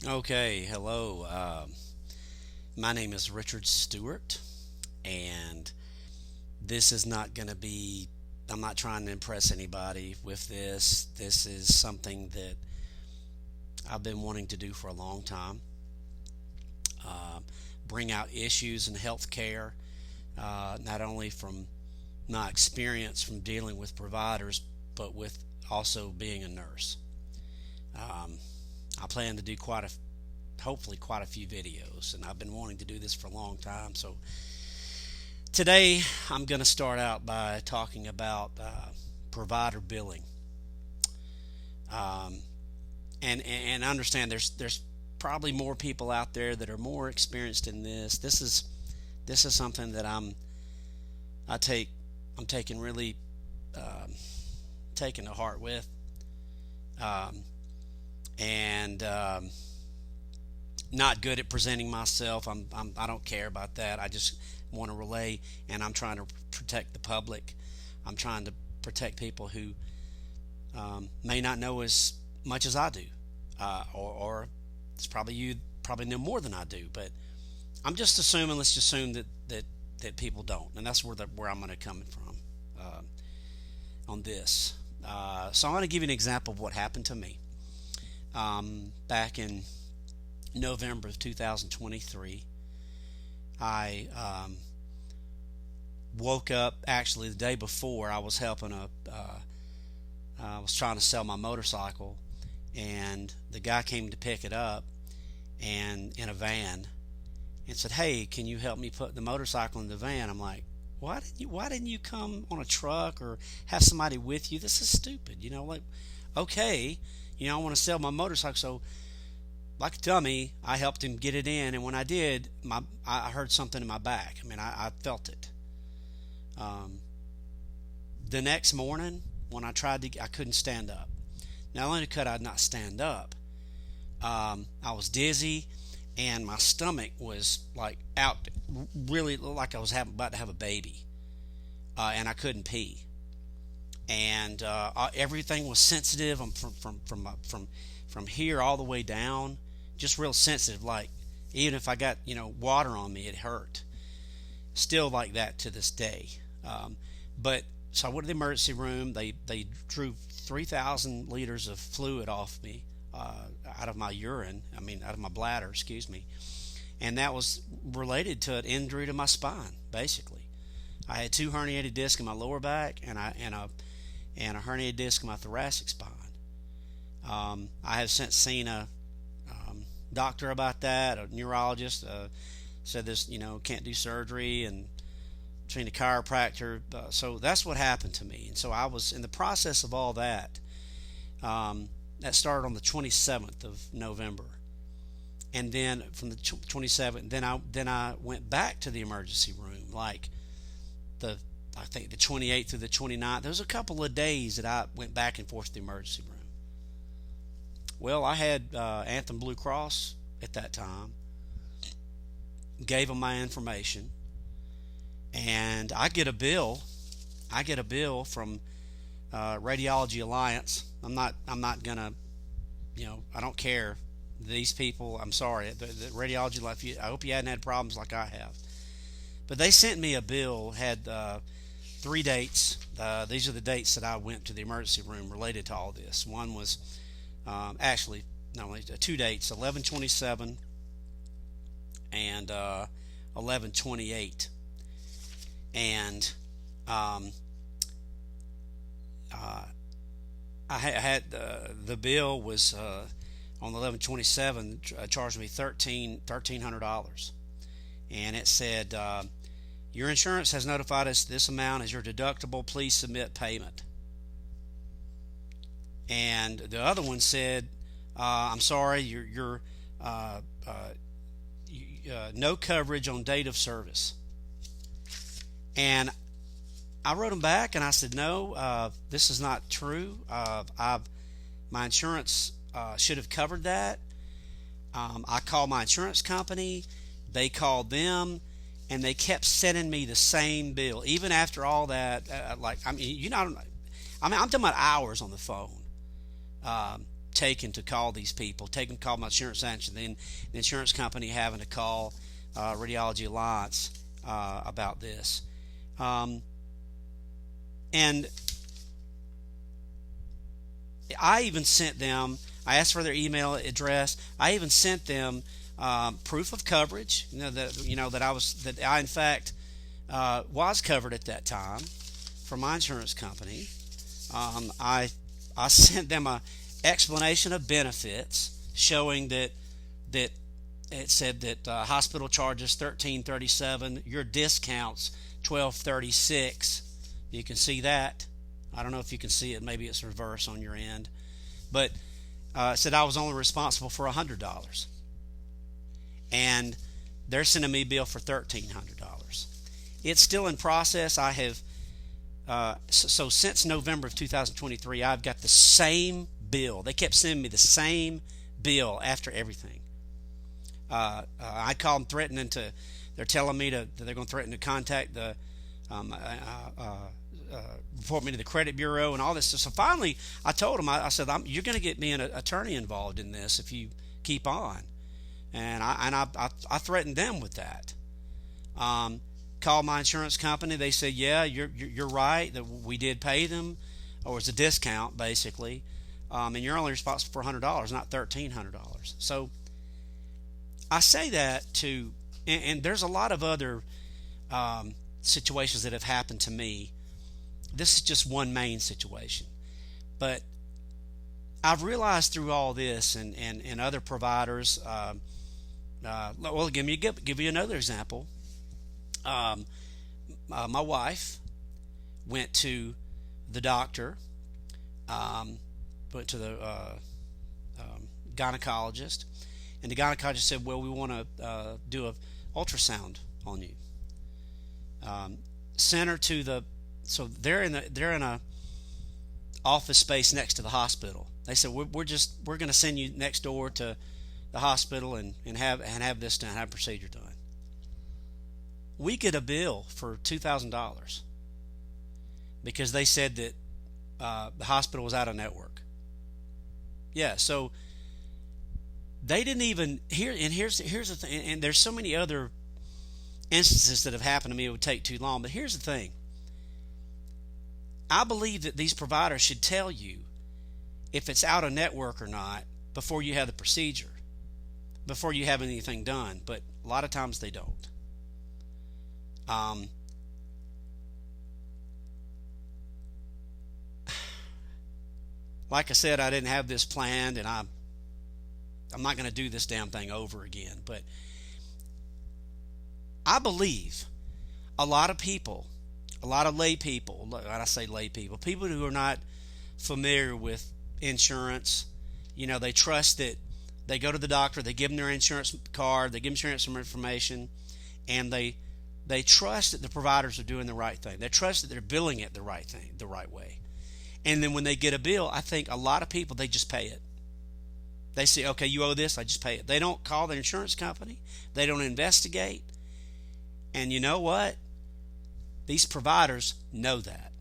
Okay, hello. My name is Richard Stewart, and this is not going to be, I'm not trying to impress anybody with this. This is something that I've been wanting to do for a long time. Uh, bring out issues in healthcare, not only from my experience from dealing with providers, but with also being a nurse. Um, I plan to do hopefully quite a few videos, and I've been wanting to do this for a long time. So today I'm going to start out by talking about provider billing, um, and understand there's probably more people out there that are more experienced in this. This is something that I take I'm taking really um, taking to heart with, um, and not good at presenting myself. I don't care about that. I just want to relay, and I'm trying to protect the public. I'm trying to protect people who may not know as much as I do, or it's probably you probably know more than I do. But I'm just assuming. Let's just assume that people don't, and that's where I'm going to come from on this. So I'm going to give you an example of what happened to me back in November of 2023. I woke up actually the day before. I was helping I was trying to sell my motorcycle, and the guy came to pick it up and in a van and said, "Hey, can you help me put the motorcycle in the van?" I'm like, why didn't you come on a truck or have somebody with you? This is stupid. Like, okay, I want to sell my motorcycle. So like a dummy, I helped him get it in, and when I did, I heard something in my back. I mean, I felt it. Um, the next morning, when I couldn't stand up. Not only could I not stand up, I was dizzy, and my stomach was like out, really like I was about to have a baby, and I couldn't pee, and everything was sensitive. From here all the way down, just real sensitive. Like even if I got water on me, it hurt. Still like that to this day. But so I went to the emergency room. They drew 3,000 liters of fluid off me, out of my urine. I mean, out of my bladder, excuse me. And that was related to an injury to my spine, basically. I had two herniated discs in my lower back, and a herniated disc in my thoracic spine. I have since seen a doctor about that, a neurologist. Said this, can't do surgery, and seen a chiropractor. So that's what happened to me. And so I was in the process of all that. That started on the 27th of November, and then from the 27th, then I went back to the emergency room, like the I think the 28th through the 29th. There was a couple of days that I went back and forth to the emergency room. Well, I had Anthem Blue Cross at that time. Gave them my information, and I get a bill. I get a bill from Radiology Alliance. I'm not gonna. I don't care. These people. I'm sorry. The Radiology Life. I hope you hadn't had problems like I have. But they sent me a bill. Had three dates. These are the dates that I went to the emergency room related to all this. One was actually no, two dates: 11/27 and 11/28. And um, uh, I had the bill was on 11/27 charged me $1,300, and it said your insurance has notified us this amount is your deductible. Please submit payment. And the other one said, I'm sorry, your no coverage on date of service. And I wrote them back and I said, no, this is not true. My insurance should have covered that. I called my insurance company. They called them, and they kept sending me the same bill, even after all that. I'm talking about hours on the phone. taken to call these people, taken to call my insurance agent, then the insurance company having to call Radiology Alliance about this. And I even sent them, I asked for their email address. I even sent them proof of coverage, that I in fact was covered at that time from my insurance company. I sent them a explanation of benefits showing that it said that hospital charges $13.37, your discounts $12.36. You can see that. I don't know if you can see it. Maybe it's reverse on your end, but it said I was only responsible for $100, and they're sending me a bill for $1,300. It's still in process. I have so since November of 2023, I've got the same bill. They kept sending me the same bill after everything. I called them threatening to. They're telling me that they're going to threaten to contact the report me to the credit bureau and all this. So finally, I told them. I said, "You're going to get me an attorney involved in this if you keep on." And I threatened them with that. Called my insurance company. They said, "Yeah, you're right. That we did pay them, or it's a discount basically, and you're only responsible for $100, not $1,300." So I say that to, and there's a lot of other situations that have happened to me. This is just one main situation, but I've realized through all this and other providers. Well, give you another example. My wife went to the doctor, went to the gynecologist, and the gynecologist said, "Well, we want to do an ultrasound on you." Sent her to the, so they're in a office space next to the hospital. They said, we're going to send you next door to the hospital and have this done, have a procedure done. We get a bill for $2,000 because they said that the hospital was out of network. Yeah, so they didn't even hear. And here's the thing. And there's so many other instances that have happened to me. It would take too long. But here's the thing. I believe that these providers should tell you if it's out of network or not before you have the procedure, before you have anything done. But a lot of times they don't. Like I said, I didn't have this planned, and I'm not going to do this damn thing over again. But I believe a lot of people, a lot of lay people, when I say lay people, people who are not familiar with insurance, they trust that they go to the doctor, they give them their insurance card, they give them insurance information, and they trust that the providers are doing the right thing. They trust that they're billing it the right way. And then when they get a bill, I think a lot of people, they just pay it. They say, okay, you owe this, I just pay it. They don't call their insurance company. They don't investigate. And you know what? These providers know that.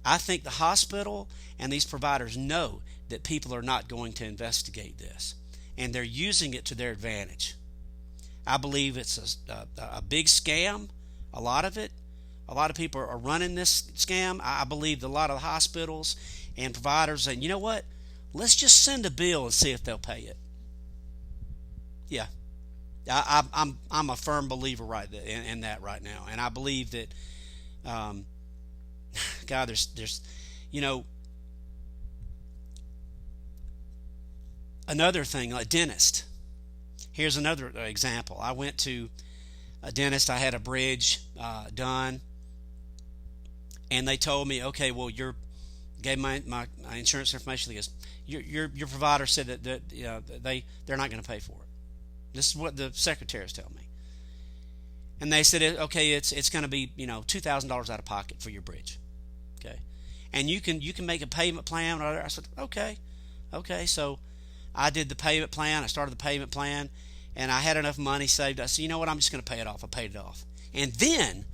I think the hospital and these providers know that people are not going to investigate this, and they're using it to their advantage. I believe it's a big scam, a lot of it. A lot of people are running this scam. I believe a lot of the hospitals and providers saying, you know what? Let's just send a bill and see if they'll pay it. Yeah, I'm a firm believer in that right now, and I believe that, God, there's another thing, like dentist. Here's another example. I went to a dentist. I had a bridge done, and they told me, okay, well, gave my insurance information. They goes, your provider said that they're not going to pay for it. This is what the secretaries tell me. And they said, okay, it's going to be $2,000 out of pocket for your bridge, okay, and you can make a payment plan. I said, okay. So I did the payment plan. I started the payment plan, and I had enough money saved. I said, you know what? I'm just going to pay it off. I paid it off, and then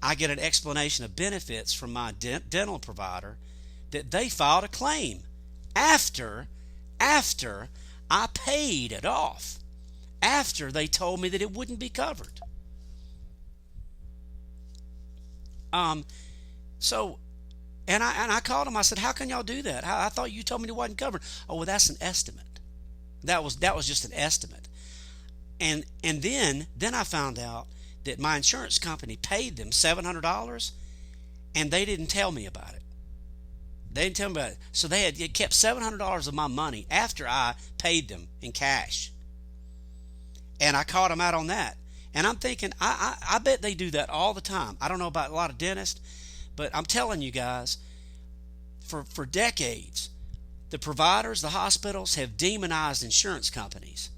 I get an explanation of benefits from my dental provider that they filed a claim after after I paid it off, after they told me that it wouldn't be covered. Um, so and I called them. I said, "How can y'all do that? I thought you told me it wasn't covered." Oh, well, that's an estimate. That was just an estimate. And then I found out that my insurance company paid them $700, and they didn't tell me about it. They didn't tell me about it. So it kept $700 of my money after I paid them in cash. And I caught them out on that. And I'm thinking, I bet they do that all the time. I don't know about a lot of dentists, but I'm telling you guys, for decades, the providers, the hospitals have demonized insurance companies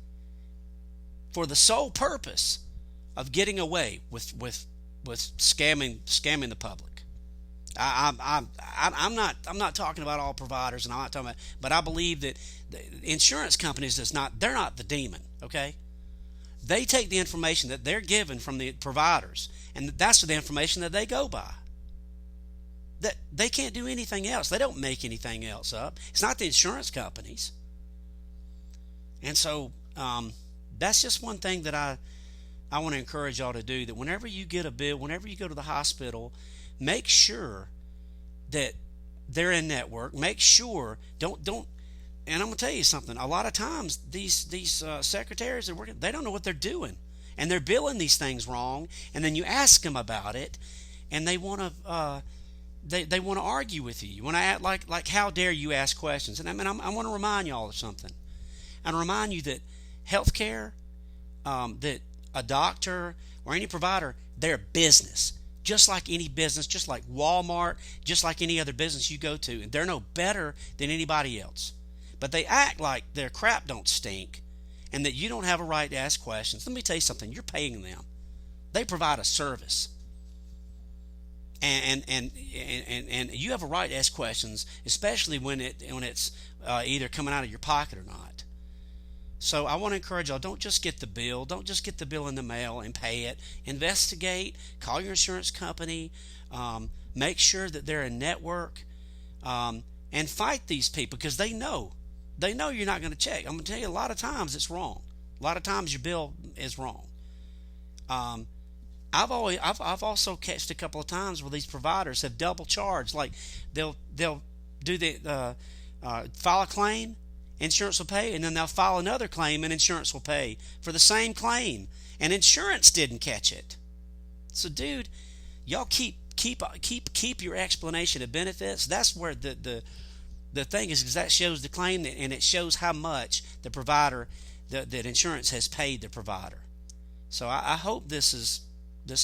for the sole purpose of getting away with scamming the public. I'm not talking about all providers, and I'm not talking about, but I believe that the insurance companies they're not the demon. Okay, they take the information that they're given from the providers, and that's the information that they go by. That they can't do anything else. They don't make anything else up. It's not the insurance companies. And so that's just one thing that I want to encourage y'all to do. That whenever you get a bill, whenever you go to the hospital, make sure that they're in network. Make sure don't. And I'm gonna tell you something. A lot of times these secretaries are working. They don't know what they're doing, and they're billing these things wrong. And then you ask them about it, and they want to. They want to argue with you. When I act like how dare you ask questions? And I want to remind y'all of something. And remind you that healthcare, that a doctor or any provider, they're business. Just like any business, just like Walmart, just like any other business you go to. And they're no better than anybody else. But they act like their crap don't stink and that you don't have a right to ask questions. Let me tell you something. You're paying them. They provide a service. And you have a right to ask questions, especially when it's either coming out of your pocket or not. So I want to encourage y'all, don't just get the bill. Don't just get the bill in the mail and pay it. Investigate. Call your insurance company. Make sure that they're in network. And fight these people because they know. They know you're not going to check. I'm going to tell you, a lot of times it's wrong. A lot of times your bill is wrong. I've also catched a couple of times where these providers have double charged. Like they'll do the file a claim, insurance will pay, and then they'll file another claim and insurance will pay for the same claim, and insurance didn't catch it. So, dude, y'all keep your explanation of benefits. That's where the thing is, because that shows the claim and it shows how much the provider that insurance has paid the provider. So I hope this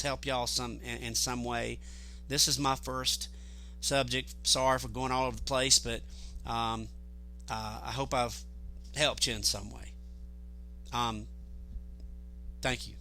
helped y'all in some way. This is my first subject. Sorry for going all over the place, but I hope I've helped you in some way. Thank you.